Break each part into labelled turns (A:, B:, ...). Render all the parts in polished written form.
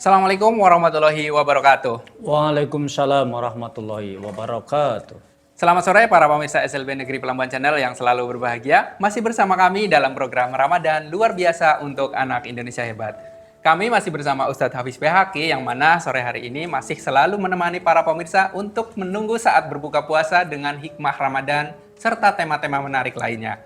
A: Assalamualaikum warahmatullahi wabarakatuh.
B: Waalaikumsalam warahmatullahi wabarakatuh.
A: Selamat sore para pemirsa SLB Negeri Pelambuan Channel yang selalu berbahagia. Masih bersama kami dalam program Ramadan luar biasa untuk anak Indonesia hebat. Kami masih bersama Ustadz Hafiz PHQ yang mana sore hari ini masih selalu menemani para pemirsa untuk menunggu saat berbuka puasa dengan hikmah Ramadan serta tema-tema menarik lainnya.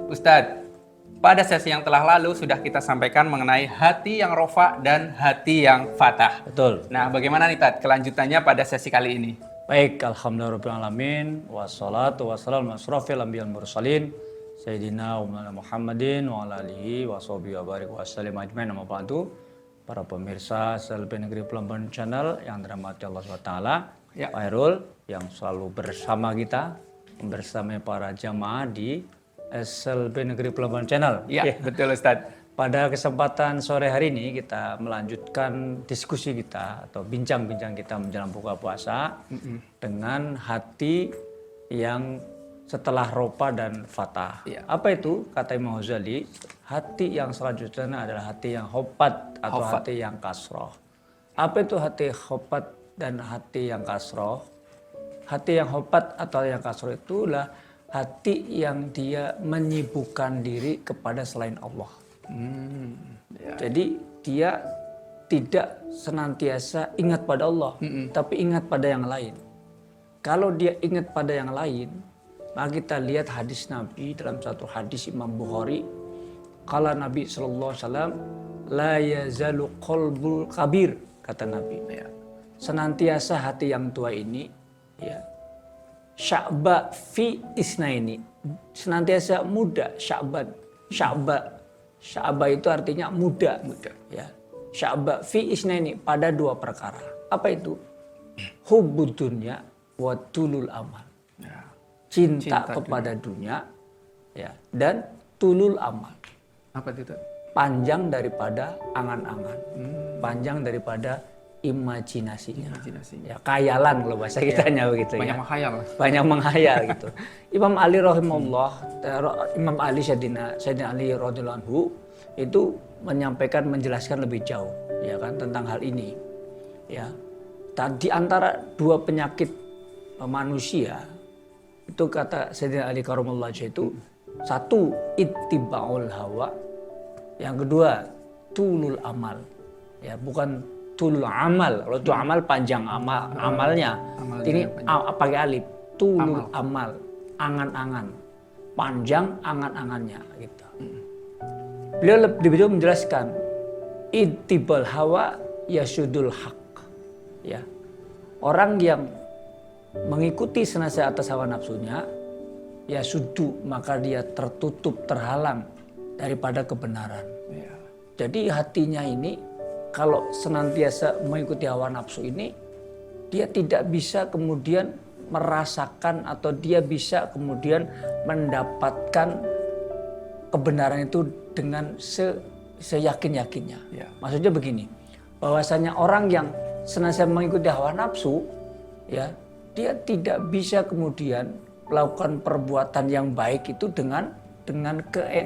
A: Ustadz, pada sesi yang telah lalu sudah kita sampaikan mengenai hati yang rofa dan hati yang fatah.
B: Betul.
A: Nah, bagaimana nih Tad kelanjutannya pada sesi kali ini?
B: Baik, alhamdulillahirrahmanirrahim. Wassalatu wassalamu ala asrofil anbiya'il mursalin Sayyidina Muhammadin wa ala alihi wa sahbihi wa barik wa sallim ajmain. Nama ba'du. Para pemirsa SLB Negeri Pelambuan Channel yang dirahmati Allah SWT,
A: Ya.
B: Pak Hairul yang selalu bersama kita, bersama para jamaah di SLB Negeri Pelambuan Channel.
A: Ya, betul Ustadz.
B: Pada kesempatan sore hari ini kita melanjutkan diskusi kita atau bincang-bincang kita menjelang buka puasa dengan hati yang setelah ropa dan fatah.
A: Ya.
B: Apa itu? Kata Imam Ghazali, hati yang selanjutnya adalah hati yang hopat atau hati yang kasroh. Apa itu hati hopat dan hati yang kasroh? Hati yang hopat atau yang kasroh itulah hati yang dia menyibukkan diri kepada selain Allah.
A: Ya.
B: Jadi dia tidak senantiasa ingat pada Allah, tapi ingat pada yang lain. Kalau dia ingat pada yang lain, maka kita lihat hadis Nabi dalam satu hadis Imam Bukhari. Kala Nabi SAW, la yazalu qalbul kabir, kata Nabi. Ya. Senantiasa hati yang tua ini, ya, sya'ba fi isnaini, senantiasa muda. Sya'ba itu artinya muda. Ya. Sya'ba fi isnaini, pada dua perkara. Apa itu? Hubbud dunya wa tulul amal.
A: Ya.
B: Cinta kepada dunia, ya, dan tulul amal.
A: Apa itu?
B: Panjang daripada angan-angan. Panjang daripada imajinasinya. Ya, kayalan kalau bahasa kitanya begitu.
A: Banyak
B: ya.
A: menghayal.
B: Banyak menghayal gitu. Imam Ali rahimahullah, Imam Ali Sayyidina Ali radhiyallahu anhu itu menyampaikan, menjelaskan lebih jauh ya kan tentang hal ini. Ya. Di antara dua penyakit manusia itu kata Sayyidina Ali karamullah itu satu ittiba'ul hawa, yang kedua tulul amal. Ya, bukan tulul amal. Kalau itu amal panjang amalnya. Ini pakai alif. Tulul amal. Angan-angan. Panjang angan-angannya gitu. Beliau lebih menjelaskan ittibal hawa yasudul haq. Ya. Orang yang mengikuti senasib atas hawa nafsunya, ya sudu, maka dia tertutup, terhalang daripada kebenaran.
A: Ya.
B: Jadi hatinya ini kalau senantiasa mengikuti hawa nafsu ini, dia tidak bisa kemudian merasakan atau dia bisa kemudian mendapatkan kebenaran itu dengan seyakin-yakinnya.
A: Ya.
B: Maksudnya begini, bahwasanya orang yang senantiasa mengikuti hawa nafsu, ya, dia tidak bisa kemudian melakukan perbuatan yang baik itu dengan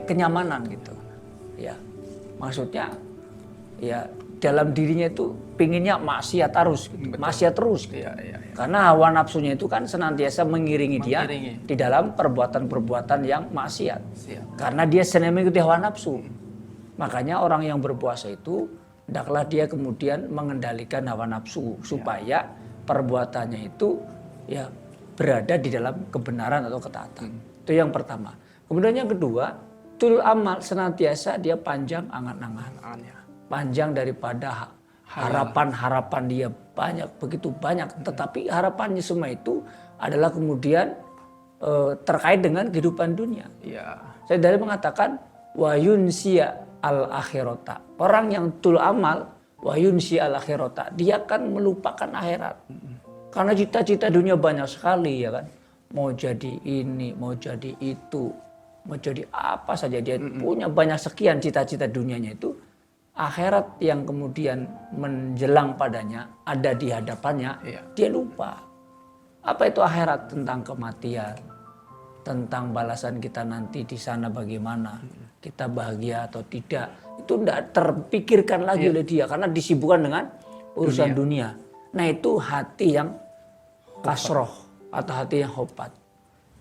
B: kenyamanan gitu. Ya. Maksudnya ya dalam dirinya itu pinginnya maksiat terus gitu. Maksiat terus gitu.
A: Ya.
B: Karena hawa nafsunya itu kan senantiasa mengiringi dia di dalam perbuatan-perbuatan yang maksiat. Karena dia senang mengikuti hawa nafsu. Makanya orang yang berpuasa itu hendaklah dia kemudian mengendalikan hawa nafsu supaya perbuatannya itu ya berada di dalam kebenaran atau ketaatan. Itu yang pertama. Kemudian yang kedua, tulul amal, senantiasa dia panjang angan-angan. Panjang daripada harapan-harapan dia banyak, begitu banyak. Tetapi harapannya semua itu adalah kemudian terkait dengan kehidupan dunia.
A: Ya.
B: Saya dari mengatakan wa yunsiya al akhirata. Orang yang tulul amal wa yunsiya al akhirata, dia akan melupakan akhirat. Karena cita-cita dunia banyak sekali ya kan. Mau jadi ini, mau jadi itu, mau jadi apa saja. Dia punya banyak sekian cita-cita dunianya itu. Akhirat yang kemudian menjelang padanya, ada di hadapannya, dia lupa. Apa itu akhirat? Tentang kematian, tentang balasan kita nanti di sana bagaimana, kita bahagia atau tidak, itu tidak terpikirkan lagi oleh dia karena disibukkan dengan urusan dunia. Nah itu hati yang kasroh atau hati yang hopat.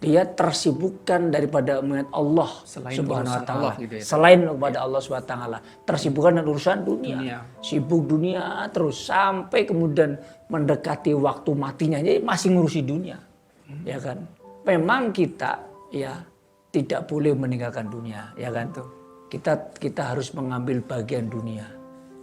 B: Dia tersibukkan daripada mengingat Allah Subhanahu wa taala. Gitu ya, selain kepada Allah Subhanahu wa taala, tersibukkan dengan urusan dunia. Sibuk dunia terus sampai kemudian mendekati waktu matinya jadi masih ngurusi dunia. Ya kan? Memang kita ya tidak boleh meninggalkan dunia, ya kan? Kita harus mengambil bagian dunia.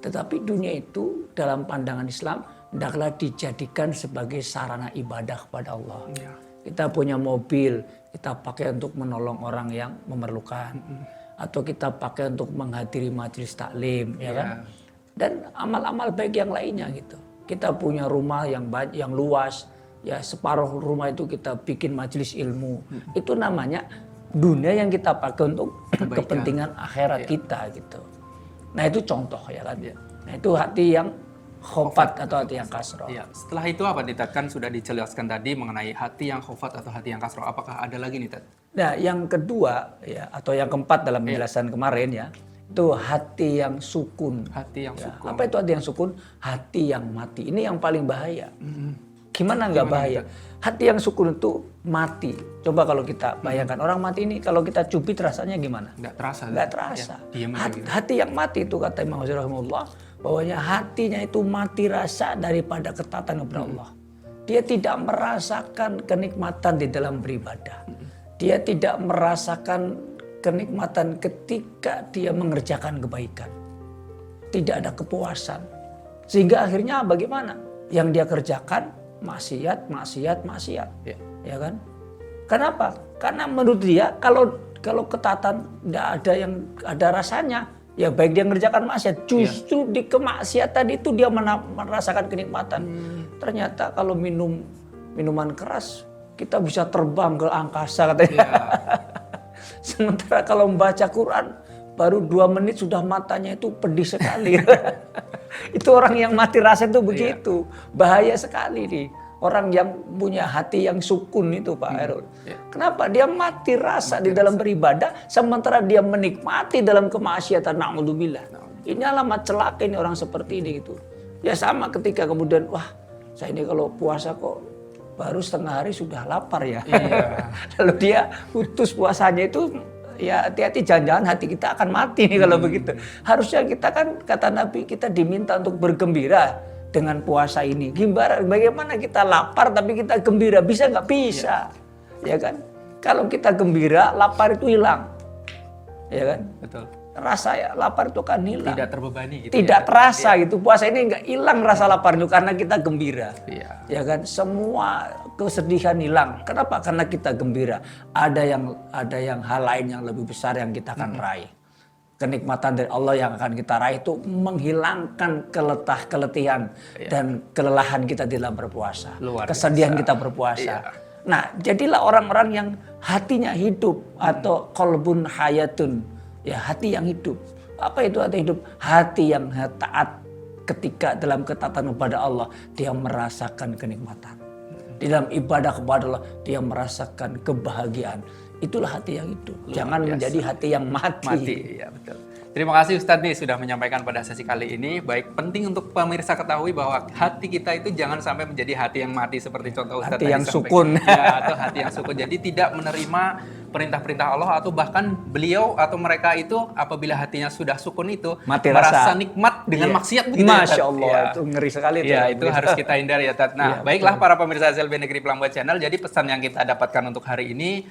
B: Tetapi dunia itu dalam pandangan Islam hendaklah dijadikan sebagai sarana ibadah kepada Allah. Kita punya mobil, kita pakai untuk menolong orang yang memerlukan. Atau kita pakai untuk menghadiri majelis taklim, ya kan? Dan amal-amal baik yang lainnya gitu. Kita punya rumah yang luas, ya separuh rumah itu kita bikin majelis ilmu. Itu namanya dunia yang kita pakai untuk kepentingan akhirat kita gitu. Nah itu contoh ya kan. Nah itu hati yang khofat atau hati yang kasroh.
A: Ya, setelah itu apa nih Tat? Kan sudah dijelaskan tadi mengenai hati yang khofat atau hati yang kasroh. Apakah ada lagi nih Tat?
B: Nah yang kedua ya atau yang keempat dalam penjelasan kemarin ya itu hati yang sukun.
A: Hati yang sukun.
B: Apa itu hati yang sukun? Hati yang mati. Ini yang paling bahaya. Gimana nggak bahaya? Hati yang sukun itu mati. Coba kalau kita bayangkan orang mati ini kalau kita cubit rasanya gimana?
A: Nggak terasa.
B: Nggak terasa.
A: Ya,
B: hati yang mati itu kata Imam Ghazali rahimahullah bahwanya hatinya itu mati rasa daripada ketaatan kepada Allah. Dia tidak merasakan kenikmatan di dalam beribadah. Dia tidak merasakan kenikmatan ketika dia mengerjakan kebaikan. Tidak ada kepuasan. Sehingga akhirnya bagaimana? Yang dia kerjakan maksiat. Ya kan? Kenapa? Karena menurut dia kalau ketaatan tidak ada yang ada rasanya, ya baik dia mengerjakan maksiat, justru di kemaksiatan itu dia merasakan kenikmatan. Ternyata kalau minuman keras kita bisa terbang ke angkasa katanya. Sementara kalau membaca Quran baru 2 menit sudah matanya itu pedih sekali. Itu orang yang mati rasa itu begitu. Bahaya sekali nih. Orang yang punya hati yang sukun itu Pak Herul. Kenapa? Dia mati rasa di dalam beribadah sementara dia menikmati dalam kemaksiatan. Na'udzubillah. Ini alamat celaka ini orang seperti ini gitu. Ya sama ketika kemudian wah saya ini kalau puasa kok baru setengah hari sudah lapar ya. Lalu dia putus puasanya itu ya hati-hati jangan-jangan hati kita akan mati nih kalau begitu. Harusnya kita kan kata Nabi kita diminta untuk bergembira dengan puasa ini. Bagaimana kita lapar tapi kita gembira? Bisa nggak? Bisa. Ya kan? Kalau kita gembira, lapar itu hilang. Ya kan?
A: Betul.
B: Rasa ya lapar itu kan hilang.
A: Tidak terbebani gitu.
B: Tidak terasa gitu. Puasa ini nggak hilang rasa lapar itu karena kita gembira. Ya kan? Semua kesedihan hilang. Kenapa? Karena kita gembira. Ada yang hal lain yang lebih besar yang kita akan raih. Kenikmatan dari Allah yang akan kita raih itu menghilangkan keletihan dan kelelahan kita di dalam berpuasa. Kesedihan kita berpuasa. Nah, jadilah orang-orang yang hatinya hidup atau qalbun hayatun. Ya, hati yang hidup. Apa itu hati hidup? Hati yang taat ketika dalam ketaatan kepada Allah dia merasakan kenikmatan. Di dalam ibadah kepada Allah dia merasakan kebahagiaan. Itulah hati yang hidup. Jangan menjadi hati yang mati.
A: Ya, betul. Terima kasih Ustadz nih sudah menyampaikan pada sesi kali ini. Baik, penting untuk pemirsa ketahui bahwa hati kita itu jangan sampai menjadi hati yang mati seperti contoh Ustadz
B: hati
A: tadi
B: yang sukun.
A: Ya, atau hati yang sukun. Jadi tidak menerima perintah-perintah Allah atau bahkan beliau atau mereka itu apabila hatinya sudah sukun itu
B: mati
A: merasa nikmat dengan maksiat begitu.
B: Masya Allah, itu ngeri sekali.
A: Itu harus kita hindari ya Tat. Nah, baiklah para pemirsa SLB Negeri Pelambuan Channel. Jadi pesan yang kita dapatkan untuk hari ini,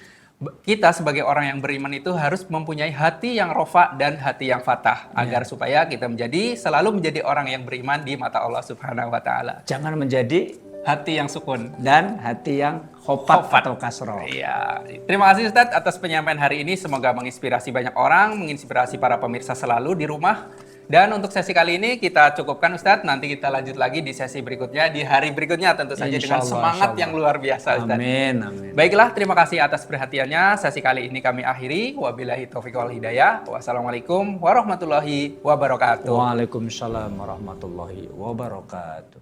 A: kita sebagai orang yang beriman itu harus mempunyai hati yang rofa dan hati yang fatah agar supaya kita selalu menjadi orang yang beriman di mata Allah Subhanahu wa taala.
B: Jangan menjadi
A: hati yang sukun
B: dan hati yang khofat atau kasroh.
A: Iya. Terima kasih Ustadz atas penyampaian hari ini. Semoga menginspirasi banyak orang, menginspirasi para pemirsa selalu di rumah. Dan untuk sesi kali ini kita cukupkan Ustadz. Nanti kita lanjut lagi di sesi berikutnya, di hari berikutnya tentu saja dengan semangat yang luar biasa Ustadz.
B: Amin.
A: Baiklah, terima kasih atas perhatiannya. Sesi kali ini kami akhiri. Wabillahi taufiq wal hidayah. Wassalamualaikum warahmatullahi wabarakatuh.
B: Waalaikumsalam warahmatullahi wabarakatuh.